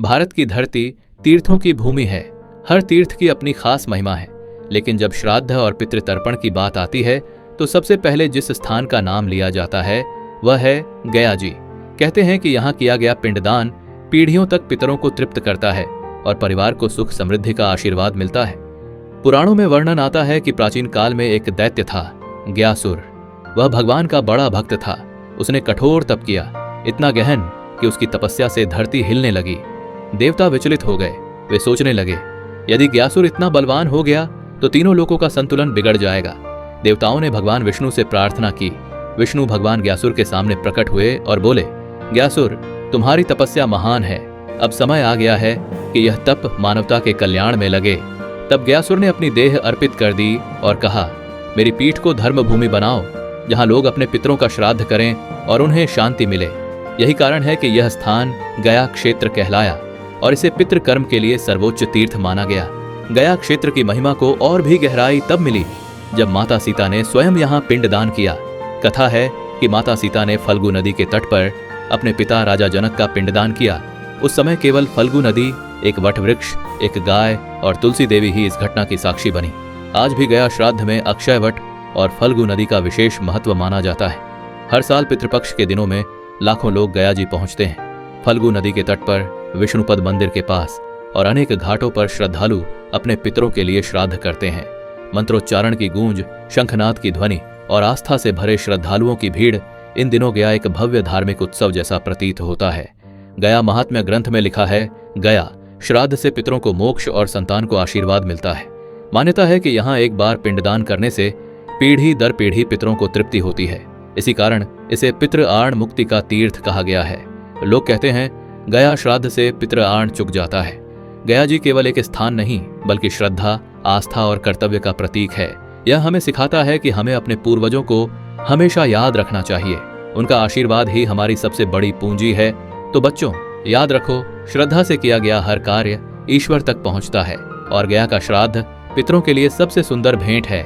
भारत की धरती तीर्थों की भूमि है। हर तीर्थ की अपनी खास महिमा है, लेकिन जब श्राद्ध और पितृतर्पण की बात आती है तो सबसे पहले जिस स्थान का नाम लिया जाता है वह है गया जी। कहते हैं कि यहाँ किया गया पिंडदान पीढ़ियों तक पितरों को तृप्त करता है और परिवार को सुख समृद्धि का आशीर्वाद मिलता है। पुराणों में वर्णन आता है कि प्राचीन काल में एक दैत्य था, ग्यासुर। वह भगवान का बड़ा भक्त था। उसने कठोर तप किया, इतना गहन कि उसकी तपस्या से धरती हिलने लगी। देवता विचलित हो गए। वे सोचने लगे, यदि ग्यासुर इतना बलवान हो गया तो तीनों लोकों का संतुलन बिगड़ जाएगा। देवताओं ने भगवान विष्णु से प्रार्थना की। विष्णु भगवान ग्यासुर के सामने प्रकट हुए और बोले, ग्यासुर, तुम्हारी तपस्या महान है। अब समय आ गया है कि यह तप मानवता के कल्याण में लगे। तब ग्यासुर ने अपनी देह अर्पित कर दी और कहा, मेरी पीठ को धर्म भूमि बनाओ, जहां लोग अपने पितरों का श्राद्ध करें और उन्हें शांति मिले। यही कारण है कि यह स्थान गया क्षेत्र कहलाया और इसे पितृ कर्म के लिए सर्वोच्च तीर्थ माना गया। गया क्षेत्र की महिमा को और भी गहराई तब मिली जब माता सीता ने स्वयं यहाँ पिंडदान किया। कथा है कि माता सीता ने फल्गु नदी के तट पर अपने पिता राजा जनक का पिंडदान किया। उस समय केवल फल्गु नदी, एक वट वृक्ष, एक गाय और तुलसी देवी ही इस घटना की साक्षी बनी। आज भी गया श्राद्ध में अक्षय वट और फल्गु नदी का विशेष महत्व माना जाता है। हर साल पितृपक्ष के दिनों में लाखों लोग गया जी पहुंचते हैं। फल्गु नदी के तट पर, विष्णुपद मंदिर के पास और अनेक घाटों पर श्रद्धालु अपने पितरों के लिए श्राद्ध करते हैं। मंत्रोच्चारण की गूंज, शंखनाद की ध्वनि और आस्था से भरे श्रद्धालुओं की भीड़ इन दिनों गया एक भव्य धार्मिक उत्सव जैसा प्रतीत होता है। गया महात्म्य ग्रंथ में लिखा है, गया श्राद्ध से पितरों को मोक्ष और संतान को आशीर्वाद मिलता है। मान्यता है कि यहाँ एक बार पिंडदान करने से पीढ़ी दर पीढ़ी पितरों को तृप्ति होती है। इसी कारण इसे पितृ आण मुक्ति का तीर्थ कहा गया है। लोग कहते हैं, गया श्राद्ध से पितृ आण चुक जाता है। गया जी केवल एक स्थान नहीं, बल्कि श्रद्धा, आस्था और कर्तव्य का प्रतीक है। यह हमें सिखाता है कि हमें अपने पूर्वजों को हमेशा याद रखना चाहिए। उनका आशीर्वाद ही हमारी सबसे बड़ी पूंजी है। तो बच्चों, याद रखो, श्रद्धा से किया गया हर कार्य ईश्वर तक पहुंचता है और गया का श्राद्ध पितरों के लिए सबसे सुंदर भेंट है।